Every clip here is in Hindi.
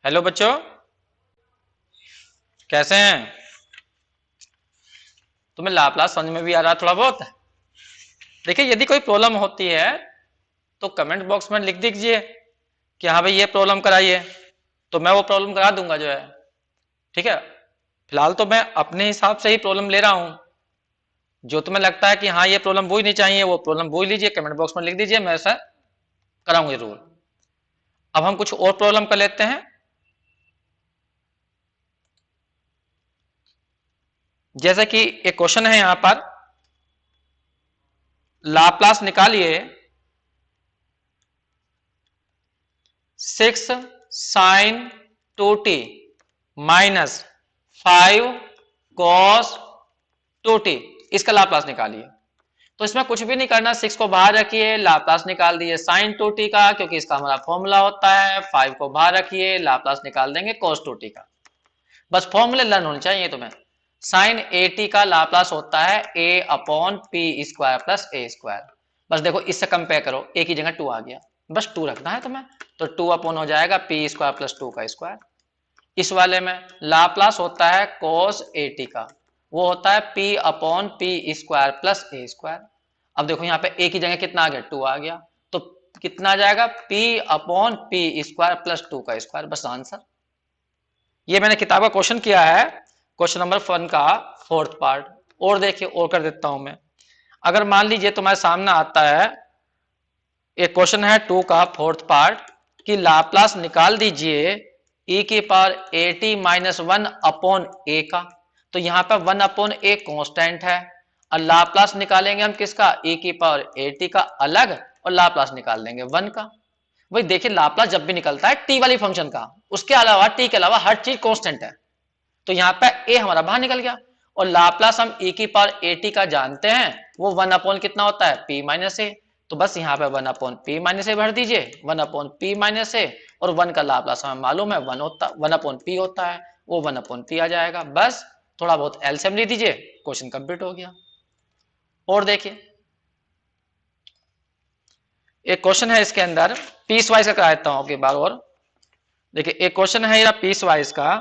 हेलो बच्चों, कैसे हैं? तुम्हें लाप्लास समझ में भी आ रहा थोड़ा बहुत? देखिए, यदि कोई प्रॉब्लम होती है तो कमेंट बॉक्स में लिख दीजिए कि हाँ भाई ये प्रॉब्लम कराइए, तो मैं वो प्रॉब्लम करा दूंगा जो है। ठीक है, फिलहाल तो मैं अपने हिसाब से ही प्रॉब्लम ले रहा हूं। जो तुम्हें लगता है कि हाँ ये प्रॉब्लम वो ही नहीं चाहिए, वो प्रॉब्लम वो ही लीजिए, कमेंट बॉक्स में लिख दीजिए, मैं ऐसा कराऊंगा जरूर। अब हम कुछ और प्रॉब्लम कर लेते हैं। जैसे कि एक क्वेश्चन है यहां पर, लाप्लास निकालिए 6 sin 2t minus 5 cos 2t, इसका लाप्लास निकालिए। तो इसमें कुछ भी नहीं करना, 6 को बाहर रखिए, लाप्लास निकाल दिए sin 2t का, क्योंकि इसका हमारा फॉर्मूला होता है। 5 को बाहर रखिए, लाप्लास निकाल देंगे cos 2t का। बस फॉर्मूले लर्न होने चाहिए तुम्हें। sin at का लाप्लास होता है a upon P square plus A square. बस देखो, इससे कंपेयर करो, ए की जगह 2 आ गया, बस 2 रखना है तुम्हें, तो 2 अपॉन हो जाएगा पी स्क्वायर प्लस 2 का स्क्वायर। इस वाले में लाप्लास होता है cos at का, वो होता है p upon P square plus A square. अब देखो यहाँ पे a की जगह कितना आ गया, 2 आ गया, तो कितना आ जाएगा, p upon P square plus 2 का स्क्वायर। बस आंसर। ये मैंने किताब का क्वेश्चन किया है, क्वेश्चन नंबर 1 का 4th पार्ट। और देखिए, और कर देता हूं मैं। अगर मान लीजिए तुम्हारे सामने आता है एक क्वेश्चन है 2 का 4th पार्ट कि लाप्लास निकाल दीजिए e की पावर at माइनस 1 अपॉन ए का। तो यहां पर 1 अपॉन ए कॉन्स्टेंट है, और लाप्लास निकालेंगे हम किसका, e की पावर at का अलग, और लाप्लास निकाल देंगे 1 का। वही देखिए, लाप्लास जब भी निकलता है टी वाली फंक्शन का, उसके अलावा टी के अलावा हर चीज कांस्टेंट है, तो यहाँ पे ए हमारा बाहर निकल गया। और लाप्लास हम e की पावर at का जानते हैं, वो 1 अपॉन कितना होता है, p माइनस ए। तो बस यहाँ पे 1 अपॉन पी माइनस ए भर दीजिए, 1 अपॉन पी माइनस ए, और 1 का लाप्लास हमें मालूम है 1 अपॉन पी होता है, वो 1 अपॉन पी आ जाएगा। बस थोड़ा बहुत एलसीएम ले दीजिए, क्वेश्चन कंप्लीट हो गया। और देखिए, एक क्वेश्चन है इसके अंदर, पीस वाइज का करा देता हूं एक बार और। देखिए, एक क्वेश्चन है पीस वाइज का,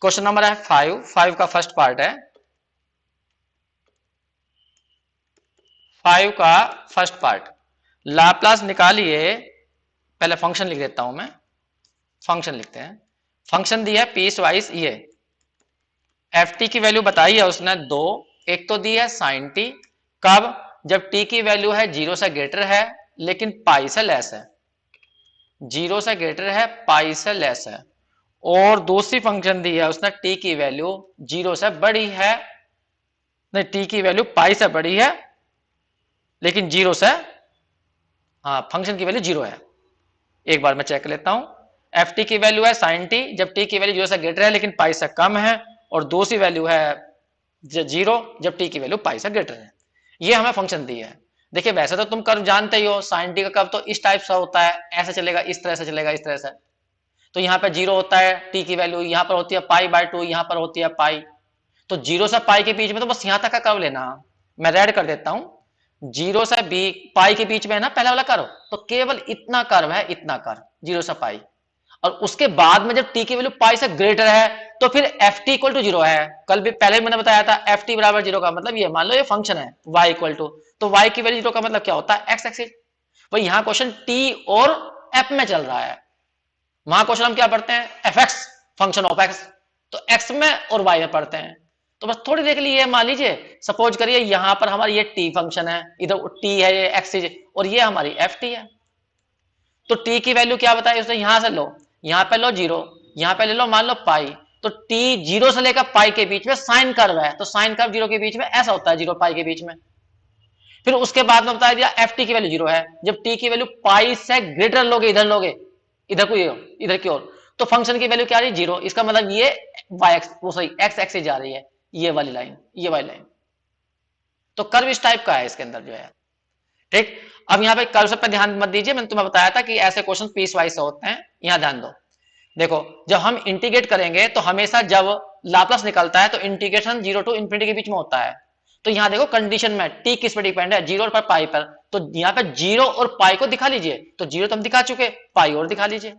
क्वेश्चन नंबर है 5 का फर्स्ट पार्ट है। 5 का फर्स्ट पार्ट, लाप्लास निकालिए। पहले फंक्शन लिख देता हूं मैं, फंक्शन लिखते हैं। फंक्शन दिया है पीस वाइज, ये एफ टी की वैल्यू बताई है उसने 2। एक तो दी है साइन टी, कब, जब टी की वैल्यू है 0 से ग्रेटर है लेकिन पाई से लेस है, 0 से ग्रेटर है पाई से लेस है। और दूसरी फंक्शन दी है उसने, टी की वैल्यू 0 से बड़ी है, नहीं, टी की वैल्यू पाई से बड़ी है लेकिन 0 से, हाँ, फंक्शन की वैल्यू 0 है। एक बार मैं चेक कर लेता हूं। एफ टी की वैल्यू है साइन टी, जब टी की वैल्यू 0 से ग्रेटर है लेकिन पाई से कम है, और दूसरी वैल्यू है 0 जब टी की वैल्यू पाई से ग्रेटर है। ये हमें फंक्शन दी है। देखिए, वैसे तो तुम कर्व जानते ही हो, साइन टी का कर्व तो इस टाइप से होता है, ऐसे चलेगा, इस तरह से चलेगा, इस तरह से। तो यहाँ पे 0 होता है, टी की वैल्यू यहाँ पर होती है पाई बाय 2, यहाँ पर होती है पाई। तो 0 से पाई के बीच में तो बस यहाँ तक का कर्व लेना। मैं रेड कर देता हूं, 0 से बी पाई के बीच में है ना पहला वाला कर्व, तो केवल इतना कर्व है, इतना कर्व 0 से पाई। और उसके बाद में जब टी की वैल्यू पाई से ग्रेटर है तो फिर एफ टी इक्वल टू 0 है। कल भी पहले भी मैंने बताया था, एफ टी बराबर 0 का मतलब ये, मान लो ये फंक्शन है y इक्वल टू, तो y की वैल्यू 0 का मतलब क्या होता है, एक्स एक्सिस। भाई यहाँ क्वेश्चन टी और एफ में चल रहा है, वहां क्वेश्चन हम क्या पढ़ते हैं, F x function of x, तो एक्स में और वाई में पढ़ते हैं। तो बस थोड़ी देर के लिए मान लीजिए, सपोज करिए यहां पर हमारी ये टी फंक्शन है, इधर टी है, ये एक्स, और ये हमारी एफ टी है। तो टी की वैल्यू क्या बताई उसने, यहां से लो, यहां पे लो 0, यहां पे ले लो मान लो पाई, तो टी 0 से लेकर पाई के बीच में साइन कर्व है, तो साइन कर्व 0 के बीच में ऐसा होता है, 0 पाई के बीच में। फिर उसके बाद में बता दिया एफ टी की वैल्यू 0 है, जब टी की वैल्यू पाई से ग्रेटर लोगे, इधर लोगे, इधर को, इधर की ओर, तो फंक्शन की वैल्यू क्या आ रही है, 0। इसका मतलब ये वाई एक्स, वो सही एक्स एक्सिस जा रही है, ये वाली लाइन, ये वाली लाइन। तो कर्व इस टाइप का है इसके अंदर जो है। ठीक, अब यहाँ पे कर्व पे ध्यान मत दीजिए, मैंने तुम्हें बताया था कि ऐसे क्वेश्चन पीस वाइज से होते हैं, यहां ध्यान दो। देखो, जब हम इंटीग्रेट करेंगे तो हमेशा जब लाप्लास निकलता है तो इंटीग्रेशन 0 टू इंफिनिटी के बीच में होता है। तो यहां देखो कंडीशन में टी किस पे डिपेंड है, 0 पर पाई पर, तो यहाँ पे 0 और पाई को दिखा लीजिए, तो 0 तो हम दिखा चुके, पाई और दिखा लीजिए।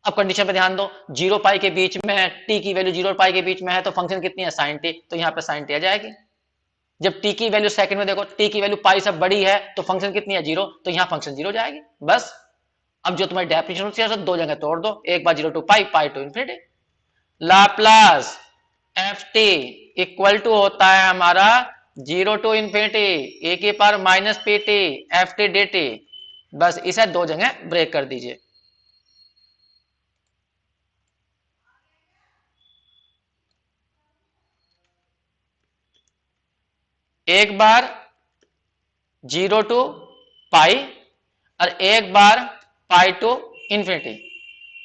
अब कंडीशन पे ध्यान दो, 0 पाई के बीच में है, टी की वैल्यू 0 पाई के बीच में है, तो फंक्शन कितनी है साइन टी, तो यहाँ पे साइन टी आ जाएगी। जब टी की वैल्यू सेकंड में देखो, टी की वैल्यू पाई से बड़ी है तो फंक्शन कितनी है 0, तो यहाँ फंक्शन 0 जाएगी बस। अब जो तुम्हारी डेफिनेशन होती है दो जगह तोड़ दो, एक बार 0 to pi, pi to infinity. Laplace F T equal to होता है हमारा 0 टू इन्फिनिटी ए की power minus P T F T D T. बस इसे दो जगह ब्रेक कर दीजिए। एक बार 0 टू पाई और एक बार पाई टू इन्फिनिटी,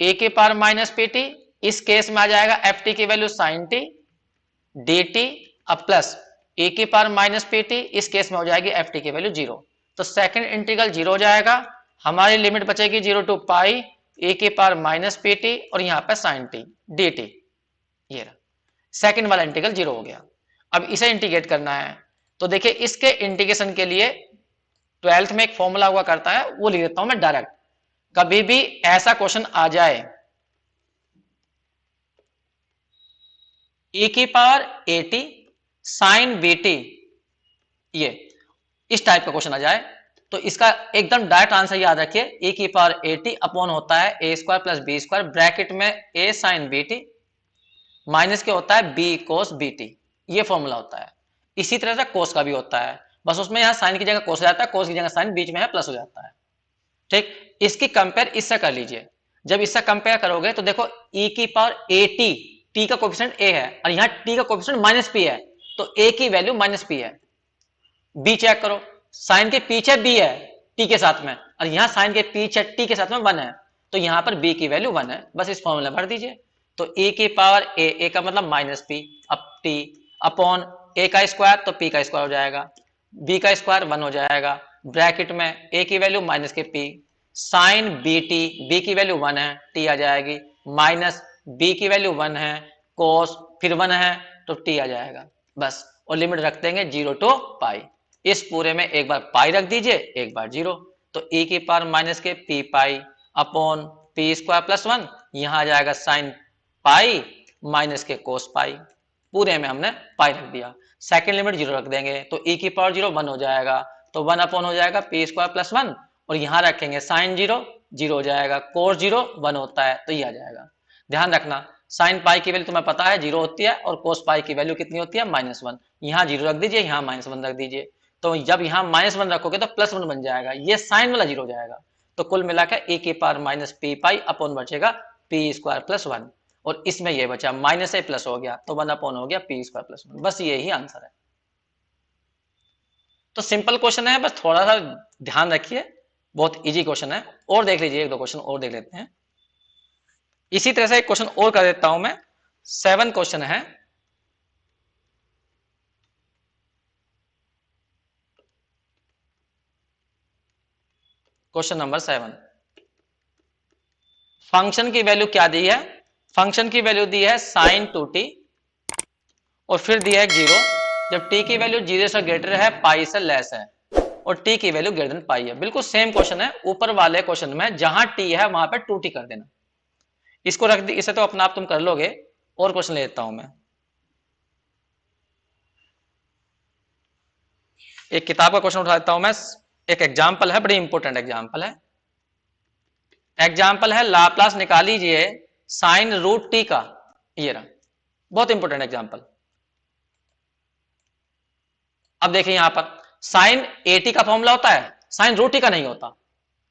ए की पावर माइनस पी टी, इस केस में आ जाएगा एफ टी की value sine T D T, अब प्लस ए की पावर माइनस पी टी, इस केस में हो जाएगी एफ टी की वैल्यू 0। तो सेकंड इंटीग्रल 0 हो जाएगा, हमारी लिमिट बचेगी 0 टू पाई ए की पावर माइनस पी टी और यहाँ पे साइन टी डी टी। ये रहा सेकंड वाला इंटीग्रल 0 हो गया। अब इसे इंटीग्रेट करना है, तो देखिए इसके इंटीग्रेशन के लिए 12th में एक फॉर्मूला हुआ करता है, वो लिख देता हूं मैं डायरेक्ट। कभी भी ऐसा क्वेश्चन आ जाए ए की power a t sine B T, ये इस टाइप का क्वेश्चन आ जाए तो इसका एकदम डायरेक्ट आंसर याद रखिए, ए की पावर ए टी अपॉन होता है A square plus B square, bracket में A sine B T minus क्या होता है बी कोस बी टी, ये फॉर्मूला होता है। इसी तरह से कोस का भी होता है, बस उसमें यहां साइन की जगह कोस हो जाता है, कोस की जगह साइन, बीच में है प्लस हो जाता है। ठीक, इसकी कंपेयर इससे कर लीजिए। जब इससे कंपेयर करोगे तो देखो e की पावर ए टी, टी का कोफिशिएंट a है और यहाँ t का कोफिशिएंट माइनस पी है, तो a की वैल्यू माइनस पी है। b चेक करो, साइन के पीछे b है t के साथ में और यहाँ साइन के पीछे t के साथ में 1 है, तो यहाँ पर b की वैल्यू 1 है, बस इस फॉर्मूला भर दीजिए। तो a की पावर a का मतलब माइनस पी, अब t अपॉन a का स्क्वायर तो p का स्क्वायर हो जाएगा, b का स्क्वायर 1 हो जाएगा, ब्रैकेट में a की वैल्यू माइनस के p sine B t, b की वैल्यू 1 है, टी आ जाएगी, माइनस बी की वैल्यू 1 है, कोस फिर 1 है तो टी आ जाएगा बस। और लिमिट रख देंगे 0 टू पाई, इस पूरे में एक बार पाई रख दीजिए एक बार 0, तो e की पावर माइनस के P pi upon P square plus 1, यहां आ जाएगा साइन पाई माइनस के कोस पाई, पूरे में हमने पाई रख दिया। सेकेंड लिमिट 0 रख देंगे तो e की पावर 0 1 हो जाएगा, तो 1 अपॉन हो जाएगा पी स्क्वायर प्लस 1 और यहां रखेंगे साइन 0 0 हो जाएगा, कोस 0 1 होता है तो ये आ जाएगा। ध्यान रखना साइन पाई की वैल्यू तुम्हें पता है 0 होती है और कोस पाई की वैल्यू कितनी होती है -1, यहाँ 0 रख दीजिए यहाँ -1 रख दीजिए, तो जब यहाँ -1 रखोगे तो +1 बन जाएगा, ये साइन वाला 0 हो जाएगा। तो कुल मिलाकर ए की power minus P pi upon बचेगा पी स्क्वायर प्लस 1 और इसमें ये बचा माइनस से प्लस हो गया तो 1 अपॉन हो गया पी स्क्वायर प्लस 1, बस यही आंसर है। तो सिंपल क्वेश्चन है, बस थोड़ा सा ध्यान रखिए, बहुत इजी क्वेश्चन है। और देख लीजिए, एक दो क्वेश्चन और देख लेते हैं। इसी तरह से एक क्वेश्चन और कर देता हूं मैं, 7 क्वेश्चन है। क्वेश्चन नंबर 7, फंक्शन की वैल्यू क्या दी है? फंक्शन की वैल्यू दी है साइन 2t और फिर दिया है 0 जब t की वैल्यू 0 से ग्रेटर है, पाई से लेस है और t की वैल्यू ग्रेटर देन पाई है। बिल्कुल सेम क्वेश्चन है, ऊपर वाले क्वेश्चन में जहां t है वहां पे 2t कर देना, इसको रख दी, इसे तो अपना आप तुम कर लोगे। और क्वेश्चन ले लेता हूं मैं, एक किताब का क्वेश्चन उठा लेता हूं मैं, एक एग्जाम्पल है, बड़ी इंपॉर्टेंट एग्जाम्पल है। एग्जाम्पल है लाप्लास निकाल लीजिए साइन रूट टी का, ये रहा, बहुत इंपॉर्टेंट एग्जाम्पल। अब देखिए यहां पर साइन ए टी का फॉर्मूला होता है, साइन रूट टी का नहीं होता,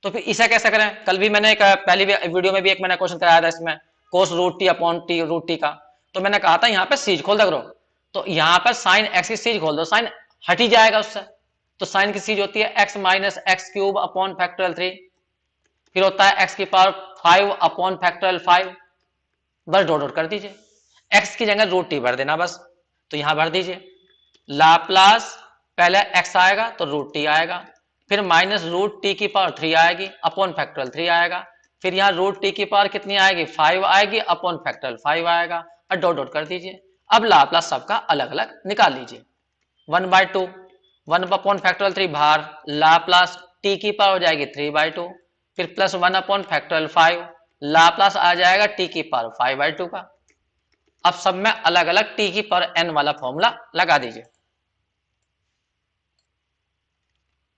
तो फिर इसे कैसे करें? कल भी मैंने एक पहली वीडियो में भी एक मैंने क्वेश्चन कराया था इसमें, cos root T upon T root T का, तो मैंने कहा था यहाँ पे सीज खोल दो करो, तो यहाँ पर साइन एक्स की सीज खोल दो, साइन हट ही जाएगा उससे, तो साइन की सीज होती है x minus x cube upon factorial 3, फिर होता है एक्स की पावर 5 अपॉन फैक्टोरियल 5, बस डॉट डॉट कर दीजिए, एक्स की जगह रूट टी भर देना बस, तो यहां भर दीजिए लाप्लास, पहले एक्स आएगा तो रूट टी आएगा, फिर माइनस रूट टी की पावर 3 आएगी अपॉन फैक्टोरियल 3 आएगा, फिर यहाँ रूट टी की पावर कितनी आएगी 5 आएगी अपॉन फैक्टोरियल 5 आएगा, और डॉट डॉट कर दीजिए। अब लाप्लास सबका अलग अलग निकाल लीजिए, 1/2 1 अपॉन फैक्टोरियल 3 बाहर, लाप्लास टी की पावर हो जाएगी 3/2, फिर प्लस 1 अपॉन फैक्टोरियल 5, लाप्लास आ जाएगा टी की पावर 5/2 का। अब सब में अलग अलग टी की पावर n वाला फॉर्मूला लगा दीजिए।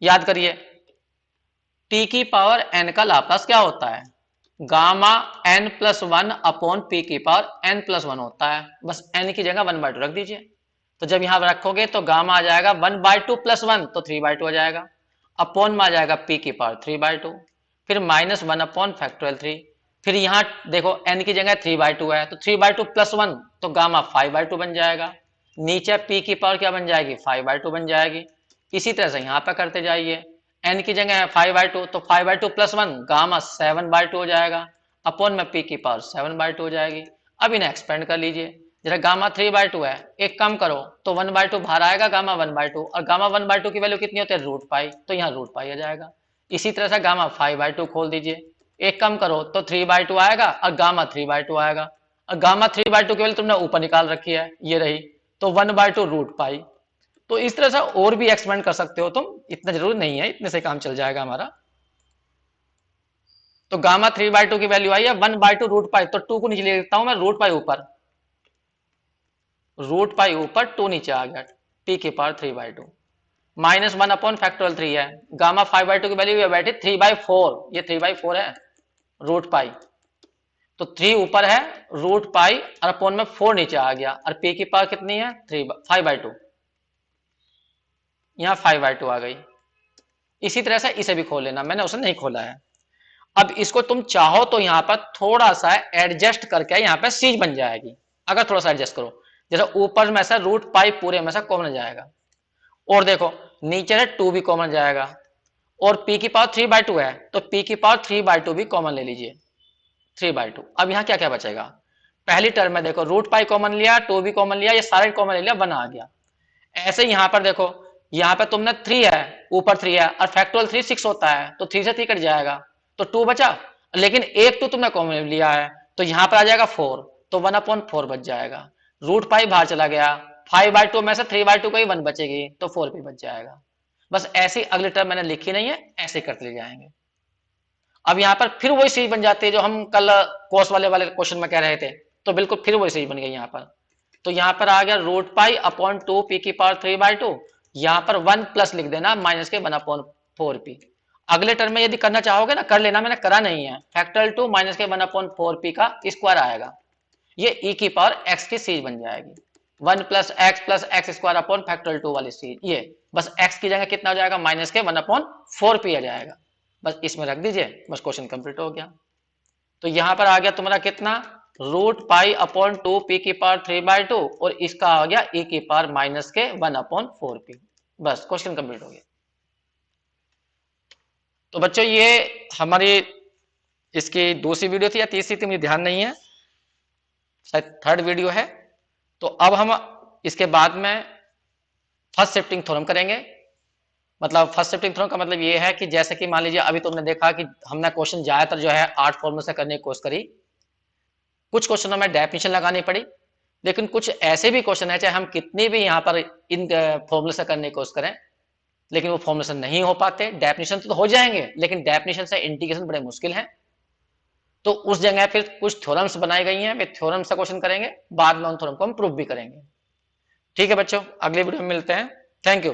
याद करिए, टी की पावर n का लाप्लास क्या होता है, गामा n+1 अपॉन पी की पावर n+1 होता है। बस n की जगह 1/2 रख दीजिए। तो जब यहां रखोगे तो गामा आ जाएगा 1/2 + 1 तो 3/2 आ जाएगा, अपॉन में आ जाएगा पी की पावर 3/2, फिर -1 अपॉन फैक्टोरियल 3। फिर यहाँ देखो n की जगह 3/2 है तो 3/2 + 1 तो गामा 5/2 बन जाएगा। नीचे पी की पावर क्या बन जाएगी, 5/2 बन जाएगी। इसी तरह से यहाँ पे करते जाइए, n की जगह है 5/2 तो 5/2 + 1 गामा 7/2 हो जाएगा, अपॉन में पी की पावर 7/2 हो जाएगी। अब इन्हें एक्सपेंड कर लीजिए, जरा गामा 3/2 है, एक कम करो तो 1/2 बाहर आएगा, गामा 1/2, और गामा 1/2 की वैल्यू कितनी होती है, √π, तो यहाँ √π आ जाएगा। इसी तरह से गामा 5/2 खोल दीजिए, एक कम करो तो 3/2 आएगा और गामा 3/2 आएगा, और गामा 3/2 की वैल्यू तुमने ऊपर निकाल रखी है, ये रही, तो 1/2 √π। तो इस तरह से और भी एक्सपेंड कर सकते हो तुम, इतना जरूरी नहीं है, इतने से काम चल जाएगा हमारा। तो गामा 3/2 की वैल्यू आई है 1/2 √π, तो 2 को नीचे ले लेता हूं मैं, √π ऊपर, √π ऊपर, 2 नीचे आ गया, टी की पावर 3/2, -1 अपॉन फैक्टोरियल 3 है, गामा 5/2 की वैल्यू बैठी 3/4, ये 3/4 है, √π, तो 3 ऊपर है, √π और अपॉन में 4 नीचे आ गया, और पी की पावर कितनी है 5/2, यहाँ 5/2 आ गई। इसी तरह से इसे भी खोल लेना, मैंने उसे नहीं खोला है। अब इसको तुम चाहो तो यहाँ पर थोड़ा सा एडजस्ट करके यहाँ पे सीज बन जाएगी, अगर थोड़ा सा एडजस्ट करो, जैसे ऊपर में से √π पूरे में से कॉमन जाएगा, और देखो नीचे से 2 भी कॉमन जाएगा, और p की पावर 3/2 है तो p की पावर 3/2 भी कॉमन ले लीजिए, 3/2। अब यहाँ क्या क्या बचेगा, पहली टर्म में देखो √π कॉमन लिया, 2 भी कॉमन लिया, ये सारे कॉमन ले लिया, 1 आ गया। ऐसे यहाँ पर देखो, यहाँ पे तुमने 3 है, ऊपर 3 है, और फैक्टोरियल 3 6 होता है, तो 3 से 3 कट जाएगा, तो 2 बचा, लेकिन एक तो तुमने कॉमन लिया है, तो यहाँ पर आ जाएगा 4, तो 1/4 बच जाएगा, √π बाहर चला गया, 5/2 में से 3/2 का ही 1 बचेगी, तो 4 भी बच जाएगा। बस ऐसी अगली टर्म मैंने लिखी नहीं है, ऐसे करते ले जाएंगे। अब यहाँ पर फिर वही चीज बन जाती है जो हम कल कोस वाले क्वेश्चन में कह रहे थे, तो बिल्कुल फिर वही चीज बन गई यहाँ पर। तो यहाँ पर आ गया √π अपॉन 2 पी की पावर 3/2, यहाँ पर 1 प्लस लिख देना माइनस के 1/4p। अगले टर्म में यदि करना चाहोगे ना कर लेना, मैंने करा नहीं है, फैक्टोरियल 2 माइनस के 1/4p का स्क्वायर आएगा, ये e की पावर x की सीरीज बन जाएगी, 1 + x अपॉन फैक्टोरियल 2 वाली सीरीज, ये बस x की जगह कितना हो जाएगा, माइनस के 1/4p आ जाएगा, बस इसमें रख दीजिए, बस क्वेश्चन कंप्लीट हो गया। तो यहां पर आ गया तुम्हारा कितना, √π अपॉन 2 पी की पावर 3/2, और इसका आ गया e की पावर माइनस के 1/4p, बस क्वेश्चन कंप्लीट हो गया। तो बच्चों ये हमारी इसकी दूसरी वीडियो थी या तीसरी थी, मुझे ध्यान नहीं है, शायद 3rd वीडियो है। तो अब हम इसके बाद में फर्स्ट शिफ्टिंग थ्योरम करेंगे। मतलब फर्स्ट शिफ्टिंग थ्योरम का मतलब ये है कि जैसे कि मान लीजिए अभी तुमने देखा कि हमने क्वेश्चन ज्यादातर जो है 8 फॉर्मूले से करने की कोशिश करी, कुछ क्वेश्चनों में डेफिनेशन लगानी पड़ी, लेकिन कुछ ऐसे भी क्वेश्चन है चाहे हम कितनी भी यहाँ पर इन फॉर्मूले से करने की कोशिश करें, लेकिन वो फॉर्मूले से नहीं हो पाते। डेफिनेशन तो हो जाएंगे, लेकिन डेफिनेशन से इंटीग्रेशन बड़े मुश्किल है, तो उस जगह फिर कुछ थ्योरम्स बनाई गई हैं, वे थ्योरम से क्वेश्चन करेंगे, बाद में उन थ्योरम को हम प्रूव भी करेंगे। ठीक है बच्चों, अगले वीडियो में मिलते हैं, थैंक यू।